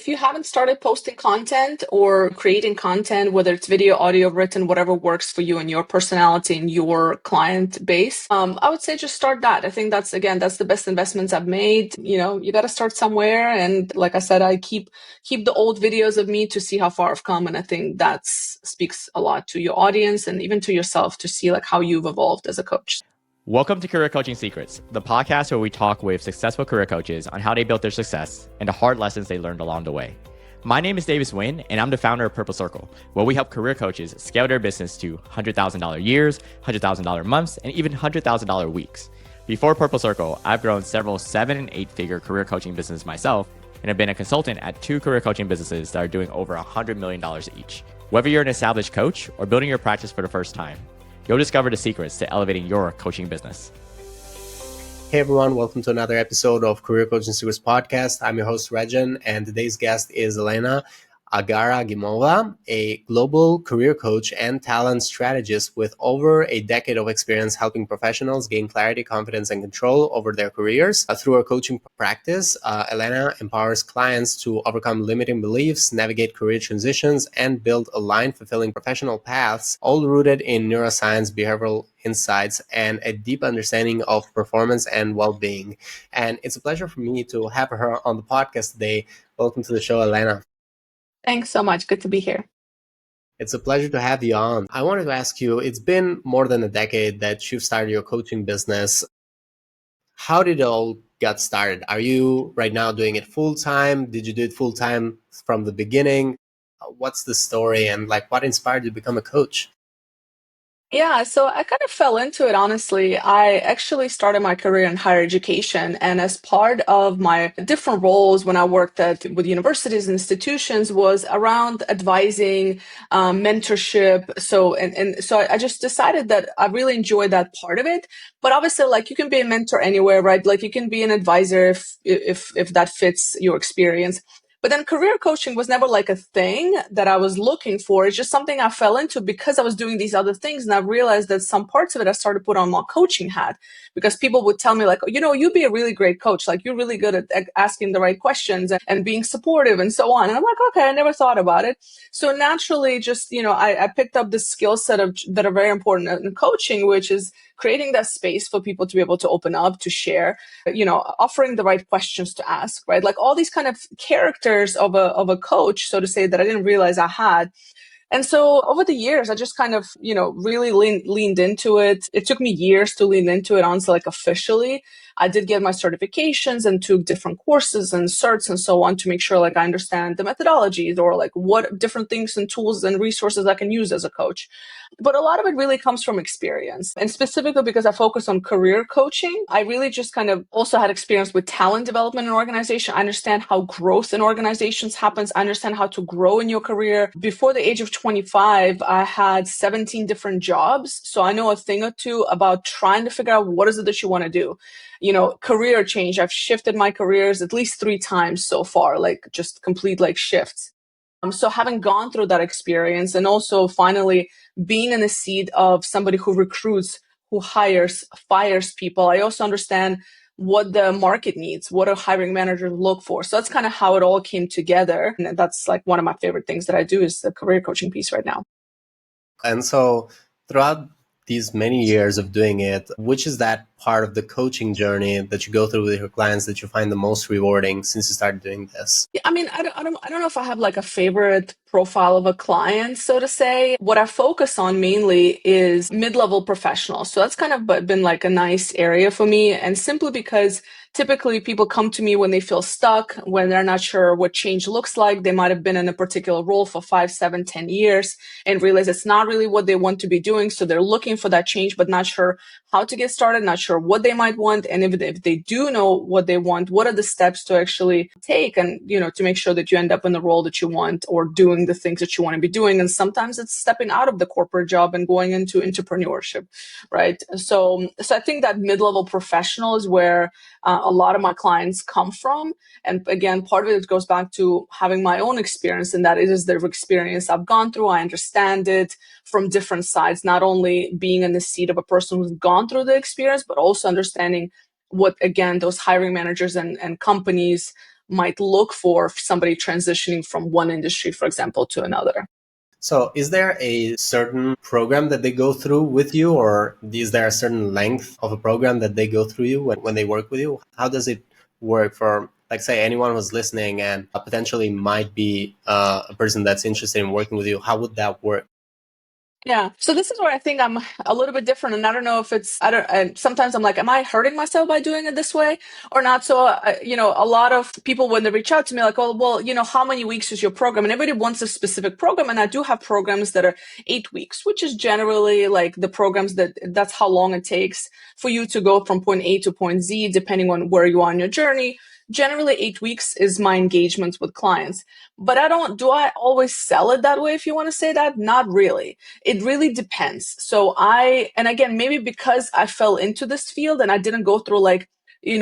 if you haven't started posting content or creating content, whether it's video, audio, written, whatever works for you and your personality and your client base, I would say just start that. I think that's the best investments I've made. You got to start somewhere. And like I said, I keep the old videos of me to see how far I've come. And I think that speaks a lot to your audience and even to yourself to see like how you've evolved as a coach. Welcome to Career Coaching Secrets, the podcast where we talk with successful career coaches on how they built their success and the hard lessons they learned along the way. My name is Davis Nguyen, and I'm the founder of Purple Circle, where we help career coaches scale their business to $100,000 years, $100,000 months, and even $100,000 weeks. Before Purple Circle, I've grown several 7- and 8-figure career coaching businesses myself, and have been a consultant at 2 career coaching businesses that are doing over $100 million each. Whether you're an established coach or building your practice for the first time, you'll discover the secrets to elevating your coaching business. Hey everyone, welcome to another episode of Career Coaching Secrets Podcast. I'm your host, Rexhen, and today's guest is Elena Agaragimova, a global career coach and talent strategist with over a decade of experience helping professionals gain clarity, confidence, and control over their careers. Through her coaching practice, Elena empowers clients to overcome limiting beliefs, navigate career transitions, and build aligned, fulfilling professional paths, all rooted in neuroscience, behavioral insights, and a deep understanding of performance and well-being. And it's a pleasure for me to have her on the podcast today. Welcome to the show, Elena. Thanks so much. Good to be here. It's a pleasure to have you on. I wanted to ask you, it's been more than a decade that you've started your coaching business. How did it all get started? Are you right now doing it full-time? Did you do it full-time from the beginning? What's the story and what inspired you to become a coach? Yeah, so I kind of fell into it, honestly. I actually started my career in higher education, and as part of my different roles when I worked with universities and institutions was around advising, mentorship. So I just decided that I really enjoyed that part of it. But obviously, you can be a mentor anywhere, right? You can be an advisor if that fits your experience. But then career coaching was never a thing that I was looking for. It's just something I fell into because I was doing these other things. And I realized that some parts of it I started to put on my coaching hat because people would tell me you'd be a really great coach. You're really good at asking the right questions and being supportive and so on. And I'm okay, I never thought about it. So naturally, just, I picked up the skill set that are very important in coaching, which is creating that space for people to be able to open up, to share, offering the right questions to ask, right? All these kind of characters of a coach, so to say, that I didn't realize I had. And so over the years, I just kind of, really leaned into it. It took me years to lean into it, honestly, officially. I did get my certifications and took different courses and certs and so on to make sure I understand the methodologies or what different things and tools and resources I can use as a coach. But a lot of it really comes from experience. And specifically because I focus on career coaching, I really just kind of also had experience with talent development in organization. I understand how growth in organizations happens. I understand how to grow in your career. Before the age of 25, I had 17 different jobs. So I know a thing or two about trying to figure out what is it that you want to do. Career change. I've shifted my careers at least 3 times so far, just complete shifts. So having gone through that experience and also finally being in the seat of somebody who recruits, who hires, fires people, I also understand what the market needs, what a hiring manager look for. So that's kind of how it all came together. And that's one of my favorite things that I do is the career coaching piece right now. And so throughout these many years of doing it, which is that part of the coaching journey that you go through with your clients that you find the most rewarding since you started doing this? Yeah, I mean, I don't know if I have a favorite profile of a client, so to say. What I focus on mainly is mid-level professionals. So that's kind of been a nice area for me. And simply because typically people come to me when they feel stuck, when they're not sure what change looks like. They might have been in a particular role for 5, 7, 10 years and realize it's not really what they want to be doing. So they're looking for that change, but not sure how to get started, not sure what they might want. And if they do know what they want, what are the steps to actually take and, to make sure that you end up in the role that you want or doing the things that you want to be doing. And sometimes it's stepping out of the corporate job and going into entrepreneurship, right? So I think that mid-level professional is where a lot of my clients come from. And again, part of it goes back to having my own experience, and that is the experience I've gone through. I understand it from different sides, not only being in the seat of a person who's gone through the experience, but also understanding what, again, those hiring managers and companies might look for somebody transitioning from one industry, for example, to another. So is there a certain program that they go through with you, or is there a certain length of a program that they go through you when they work with you? How does it work for, like, say, anyone who's listening and potentially might be a person that's interested in working with you? How would that work? Yeah. So this is where I think I'm a little bit different. And I don't know if and sometimes I'm like, am I hurting myself by doing it this way or not? So, a lot of people, when they reach out to me, like, oh, well, how many weeks is your program? And everybody wants a specific program. And I do have programs that are 8 weeks, which is generally like the programs that's how long it takes for you to go from point A to point Z, depending on where you are on your journey. Generally, 8 weeks is my engagements with clients. But do I always sell it that way, if you want to say that? Not really. It really depends. So and again, maybe because I fell into this field and I didn't go through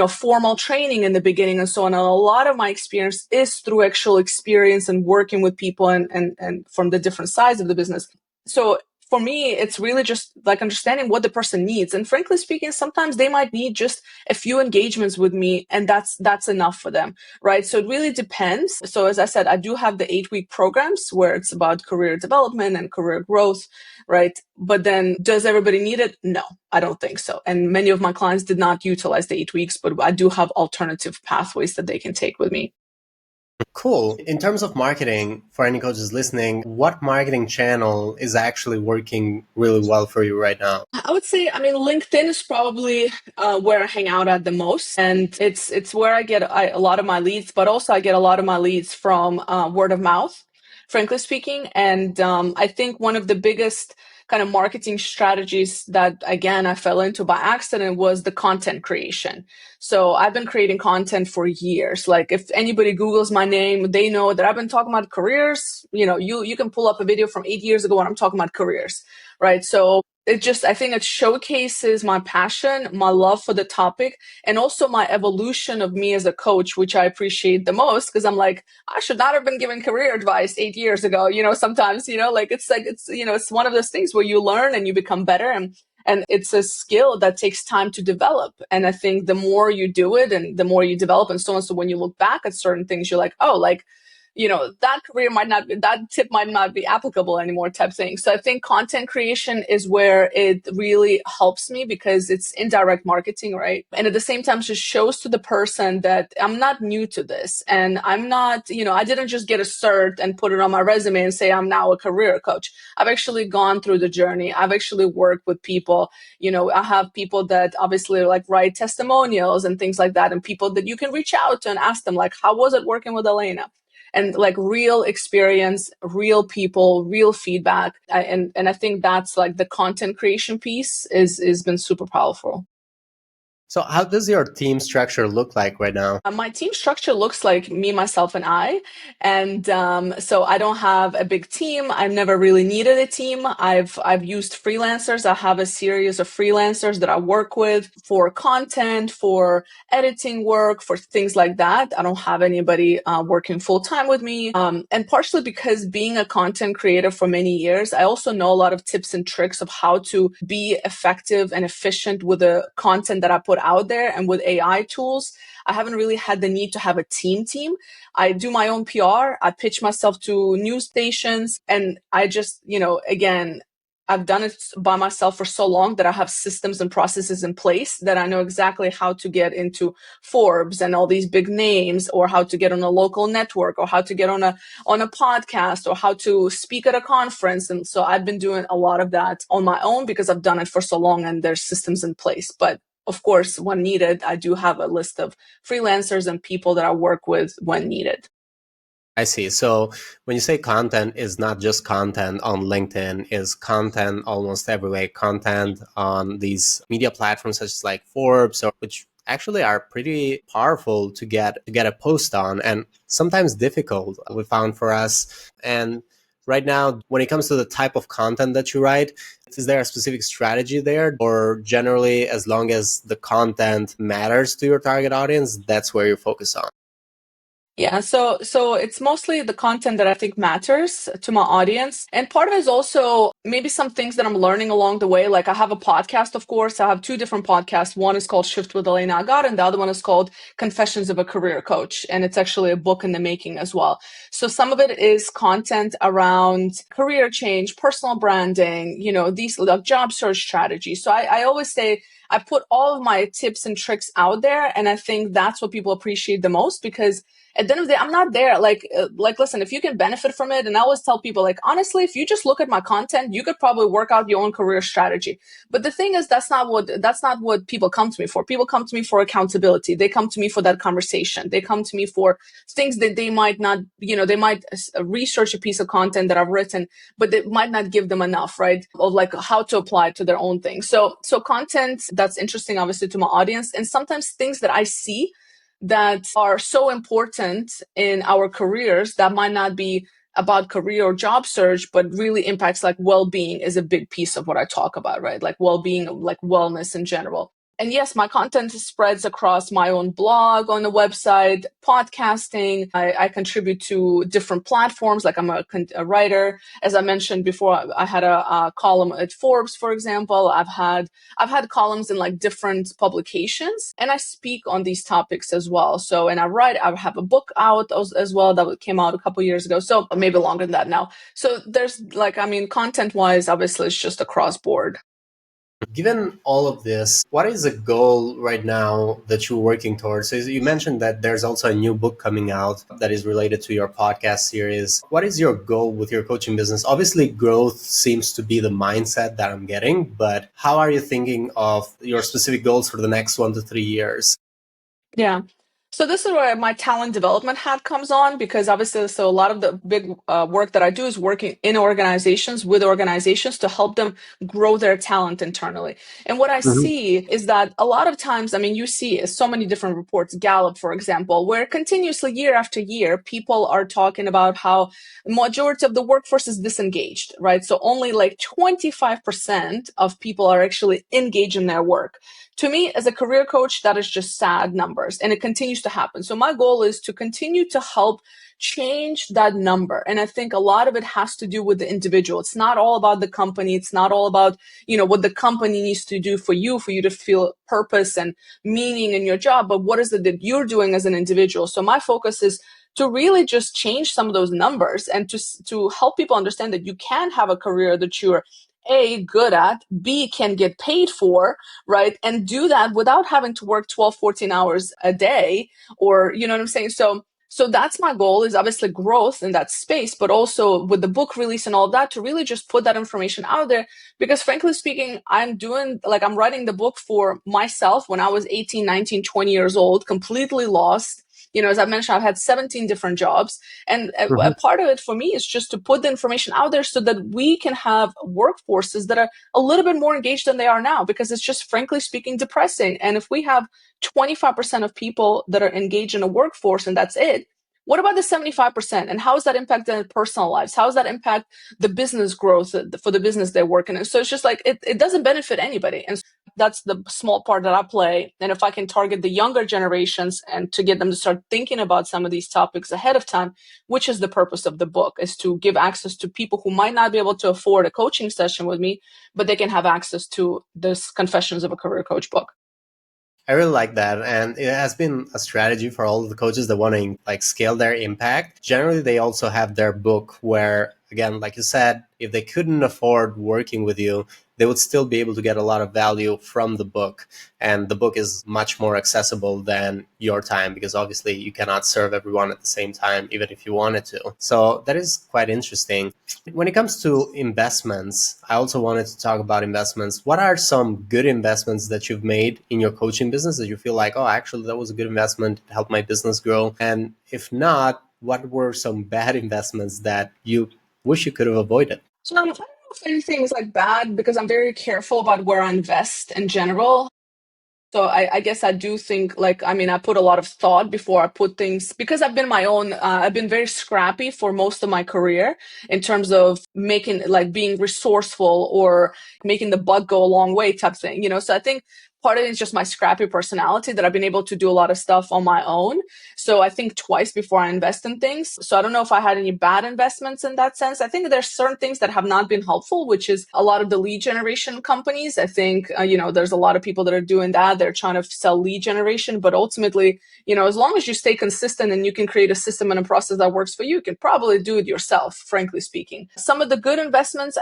formal training in the beginning and so on. And a lot of my experience is through actual experience and working with people and from the different sides of the business. So for me, it's really just like understanding what the person needs. And frankly speaking, sometimes they might need just a few engagements with me, and that's enough for them, right? So it really depends. So as I said, I do have the 8-week programs where it's about career development and career growth, right? But then does everybody need it? No, I don't think so. And many of my clients did not utilize the 8 weeks, but I do have alternative pathways that they can take with me. Cool. In terms of marketing, for any coaches listening, what marketing channel is actually working really well for you right now? I would say, LinkedIn is probably where I hang out at the most, and it's where I get a lot of my leads, but also I get a lot of my leads from word of mouth, frankly speaking. And I think one of the biggest kind of marketing strategies that, again, I fell into by accident was the content creation. So I've been creating content for years. Like if anybody Googles my name, they know that I've been talking about careers. You can pull up a video from 8 years ago when I'm talking about careers, right? So I think it showcases my passion, my love for the topic, and also my evolution of me as a coach, which I appreciate the most, because I'm like, I should not have been given career advice 8 years ago. Sometimes, it's one of those things where you learn and you become better, and it's a skill that takes time to develop. And I think the more you do it and the more you develop and so on. So when you look back at certain things, you're like, oh, that tip might not be applicable anymore type thing. So I think content creation is where it really helps me because it's indirect marketing, right? And at the same time, just shows to the person that I'm not new to this. And I'm not, I didn't just get a cert and put it on my resume and say I'm now a career coach. I've actually gone through the journey. I've actually worked with people. I have people that obviously write testimonials and things like that, and people that you can reach out to and ask them how was it working with Elena? And real experience, real people, real feedback. And I think that's the content creation piece is been super powerful. So how does your team structure look like right now? My team structure looks like me, myself, and I. And so I don't have a big team. I've never really needed a team. I've used freelancers. I have a series of freelancers that I work with for content, for editing work, for things like that. I don't have anybody working full time with me. And partially because being a content creator for many years, I also know a lot of tips and tricks of how to be effective and efficient with the content that I put out there. And with AI tools, I haven't really had the need to have a team. I do my own PR. I pitch myself to news stations, and I just, again, I've done it by myself for so long that I have systems and processes in place that I know exactly how to get into Forbes and all these big names, or how to get on a local network, or how to get on a podcast, or how to speak at a conference. And so I've been doing a lot of that on my own because I've done it for so long and there's systems in place. But of course, when needed, I do have a list of freelancers and people that I work with when needed. I see. So when you say content is not just content on LinkedIn, is content almost everywhere, content on these media platforms such as Forbes, which actually are pretty powerful to get a post on, and sometimes difficult, we found, for us. And right now, when it comes to the type of content that you write, is there a specific strategy there, or generally, as long as the content matters to your target audience, that's where you focus on? Yeah, so it's mostly the content that I think matters to my audience. And part of it is also maybe some things that I'm learning along the way. Like I have a podcast, of course. I have two different podcasts. One is called Shift with Elena Agar, and the other one is called Confessions of a Career Coach. And it's actually a book in the making as well. So some of it is content around career change, personal branding, these like, job search strategies. So I always say I put all of my tips and tricks out there. And I think that's what people appreciate the most because at the end of the day, I'm not there. Listen, if you can benefit from it, and I always tell people, like, honestly, if you just look at my content, you could probably work out your own career strategy. But the thing is, that's not what people come to me for. People come to me for accountability. They come to me for that conversation. They come to me for things that they might not, they might research a piece of content that I've written, but it might not give them enough, right? Of like how to apply it to their own thing. So content that's interesting, obviously, to my audience, and sometimes things that I see that are so important in our careers that might not be about career or job search, but really impacts like well-being is a big piece of what I talk about, right? Like well-being, like wellness in general. And yes, my content spreads across my own blog on the website, podcasting. I contribute to different platforms. Like I'm a writer. As I mentioned before, I had a column at Forbes, for example. I've had columns in like different publications, and I speak on these topics as well. So, and I have a book out as well that came out a couple years ago. So maybe longer than that now. So there's content wise, obviously it's just across board. Given all of this, what is a goal right now that you're working towards? So you mentioned that there's also a new book coming out that is related to your podcast series. What is your goal with your coaching business? Obviously, growth seems to be the mindset that I'm getting, but how are you thinking of your specific goals for the next 1 to 3 years? Yeah. So this is where my talent development hat comes on because obviously, so a lot of the big work that I do is working in organizations with organizations to help them grow their talent internally. And what I see is that a lot of times, you see so many different reports, Gallup, for example, where continuously year after year, people are talking about how the majority of the workforce is disengaged, right? So only like 25% of people are actually engaged in their work. To me, as a career coach, that is just sad numbers, and it continues to happen. So my goal is to continue to help change that number. And I think a lot of it has to do with the individual. It's not all about the company. It's not all about, what the company needs to do for you to feel purpose and meaning in your job, but what is it that you're doing as an individual? So my focus is to really just change some of those numbers and to help people understand that you can have a career that you're A, good at, B, can get paid for, right? And do that without having to work 12, 14 hours a day, or, you know what I'm saying? So that's my goal, is obviously growth in that space, but also with the book release and all that, to really just put that information out there. Because frankly speaking, I'm writing the book for myself when I was 18, 19, 20 years old, completely lost. As I mentioned, I've had 17 different jobs. And a part of it for me is just to put the information out there so that we can have workforces that are a little bit more engaged than they are now, because it's just, frankly speaking, depressing. And if we have 25% of people that are engaged in a workforce and that's it, what about the 75%? And how does that impact their personal lives? How does that impact the business growth for the business they're working in? So it's just like, it doesn't benefit anybody. And that's the small part that I play. And if I can target the younger generations and to get them to start thinking about some of these topics ahead of time, which is the purpose of the book, is to give access to people who might not be able to afford a coaching session with me, but they can have access to this Confessions of a Career Coach book. I really like that, and it has been a strategy for all of the coaches that want to scale their impact. Generally, they also have their book where, again, like you said, if they couldn't afford working with you, they would still be able to get a lot of value from the book. And the book is much more accessible than your time, because obviously you cannot serve everyone at the same time, even if you wanted to. So that is quite interesting. When it comes to investments, I also wanted to talk about investments. What are some good investments that you've made in your coaching business that you feel like, oh, actually, that was a good investment, it helped my business grow? And if not, what were some bad investments that you wish you could have avoided? So I don't know if anything is like bad, because I'm very careful about where I invest in general. So I guess I do think I put a lot of thought before I put things, because I've been I've been very scrappy for most of my career in terms of being resourceful or making the buck go a long way type thing, So I think Part of it is just my scrappy personality that I've been able to do a lot of stuff on my own. So I think twice before I invest in things. So I don't know if I had any bad investments in that sense. I think there's certain things that have not been helpful, which is a lot of the lead generation companies. I think, there's a lot of people that are doing that. They're trying to sell lead generation, but ultimately, as long as you stay consistent and you can create a system and a process that works for you, you can probably do it yourself, frankly speaking. Some of the good investments,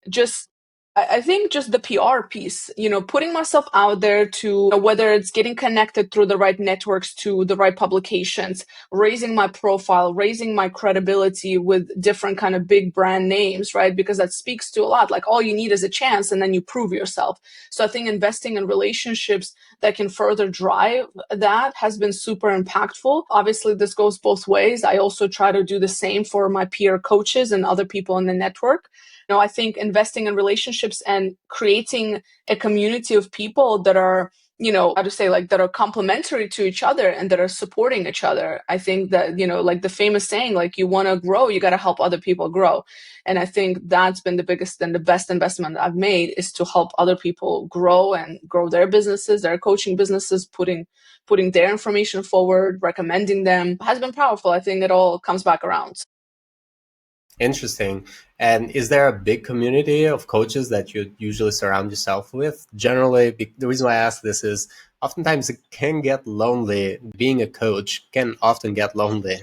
just I think just the PR piece, putting myself out there to whether it's getting connected through the right networks to the right publications, raising my profile, raising my credibility with different kind of big brand names, right? Because that speaks to a lot. Like all you need is a chance and then you prove yourself. So I think investing in relationships that can further drive that has been super impactful. Obviously, this goes both ways. I also try to do the same for my peer coaches and other people in the network. I think investing in relationships and creating a community of people that are, that are complementary to each other and that are supporting each other. I think that, like the famous saying, like you want to grow, you got to help other people grow. And I think that's been the biggest and the best investment I've made is to help other people grow and grow their businesses, their coaching businesses, putting their information forward, recommending them has been powerful. I think it all comes back around. Interesting. And is there a big community of coaches that you usually surround yourself with? Generally, the reason why I ask this is oftentimes it can get lonely. Being a coach can often get lonely.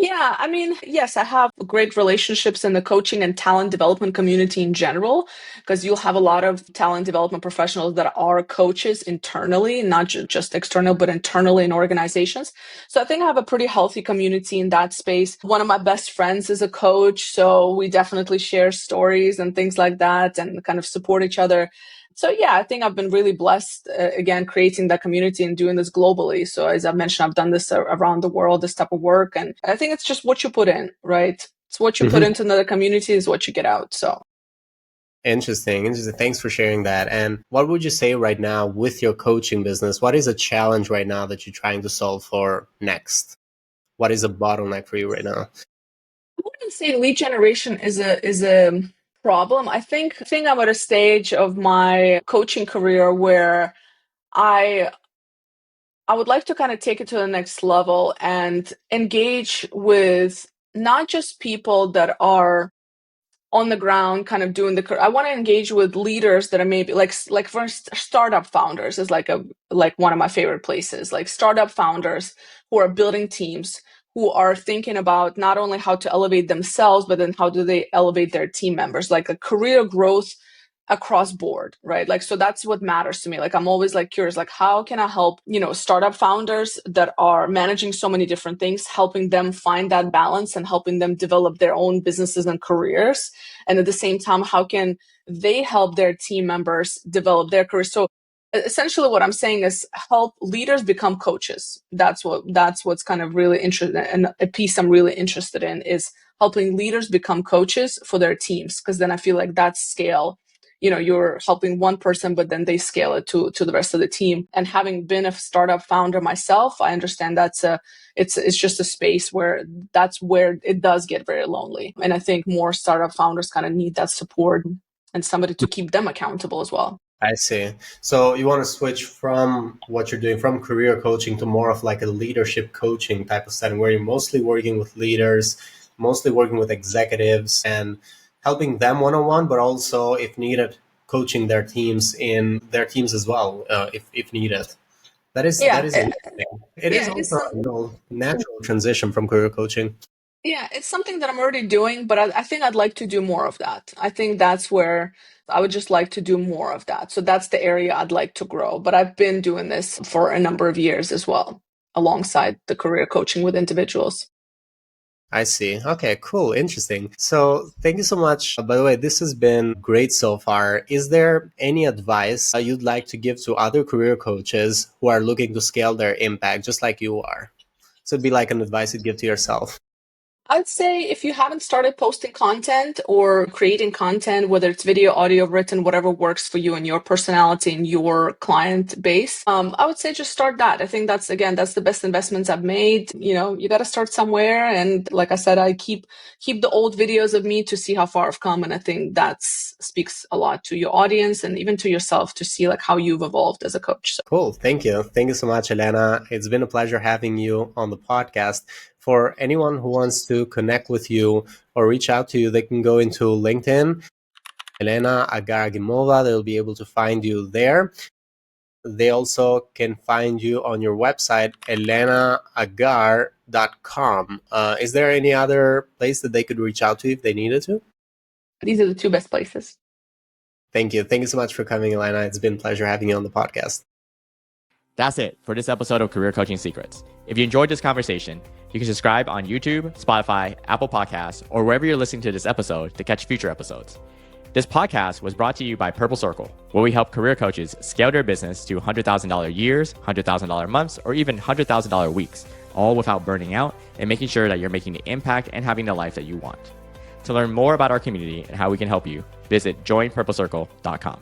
Yeah, I mean, yes, I have great relationships in the coaching and talent development community in general, because you'll have a lot of talent development professionals that are coaches internally, not just external, but internally in organizations. So I think I have a pretty healthy community in that space. One of my best friends is a coach, so we definitely share stories and things like that and kind of support each other. So yeah, I think I've been really blessed, again, creating that community and doing this globally. So as I've mentioned, I've done this around the world, this type of work. And I think it's just what you put in, right? It's what you put into the community is what you get out. So Interesting. Thanks for sharing that. And what would you say right now with your coaching business? What is a challenge right now that you're trying to solve for next? What is a bottleneck for you right now? I wouldn't say lead generation is a problem. I think I'm at a stage of my coaching career where I would like to kind of take it to the next level and engage with not just people that are on the ground kind of doing I want to engage with leaders that are maybe like for startup founders is like one of my favorite places, like startup founders who are building teams, who are thinking about not only how to elevate themselves, but then how do they elevate their team members, like a career growth across board, right? Like, so that's what matters to me. Like, I'm always like curious, like, how can I help, startup founders that are managing so many different things, helping them find that balance and helping them develop their own businesses and careers. And at the same time, how can they help their team members develop their careers? So essentially what I'm saying is help leaders become coaches. That's what's kind of really interesting. And a piece I'm really interested in is helping leaders become coaches for their teams. Cause then I feel like that's scale. You're helping one person, but then they scale it to the rest of the team. And having been a startup founder myself, I understand it's just a space where that's where it does get very lonely. And I think more startup founders kind of need that support and somebody to keep them accountable as well. I see. So you want to switch from what you're doing from career coaching to more of like a leadership coaching type of setting where you're mostly working with leaders, mostly working with executives and helping them one-on-one, but also if needed, coaching their teams as well, if needed. That is interesting. It is It's also a natural transition from career coaching. Yeah, it's something that I'm already doing, but I think I'd like to do more of that. I think that's where I would just like to do more of that. So that's the area I'd like to grow. But I've been doing this for a number of years as well, alongside the career coaching with individuals. I see. Okay, cool. Interesting. So thank you so much. By the way, this has been great so far. Is there any advice you'd like to give to other career coaches who are looking to scale their impact just like you are? So it'd be like an advice you'd give to yourself. I'd say if you haven't started posting content or creating content, whether it's video, audio, written, whatever works for you and your personality and your client base, I would say just start that. I think that's the best investments I've made. You got to start somewhere. And like I said, I keep the old videos of me to see how far I've come. And I think that speaks a lot to your audience and even to yourself to see like how you've evolved as a coach. So. Cool. Thank you. Thank you so much, Elena. It's been a pleasure having you on the podcast. For anyone who wants to connect with you or reach out to you, they can go into LinkedIn, Elena Agaragimova. They'll be able to find you there. They also can find you on your website, elenaagar.com. Is there any other place that they could reach out to if they needed to? These are the two best places. Thank you. Thank you so much for coming, Elena. It's been a pleasure having you on the podcast. That's it for this episode of Career Coaching Secrets. If you enjoyed this conversation, you can subscribe on YouTube, Spotify, Apple Podcasts, or wherever you're listening to this episode to catch future episodes. This podcast was brought to you by Purple Circle, where we help career coaches scale their business to $100,000 years, $100,000 months, or even $100,000 weeks, all without burning out and making sure that you're making the impact and having the life that you want. To learn more about our community and how we can help you, visit joinpurplecircle.com.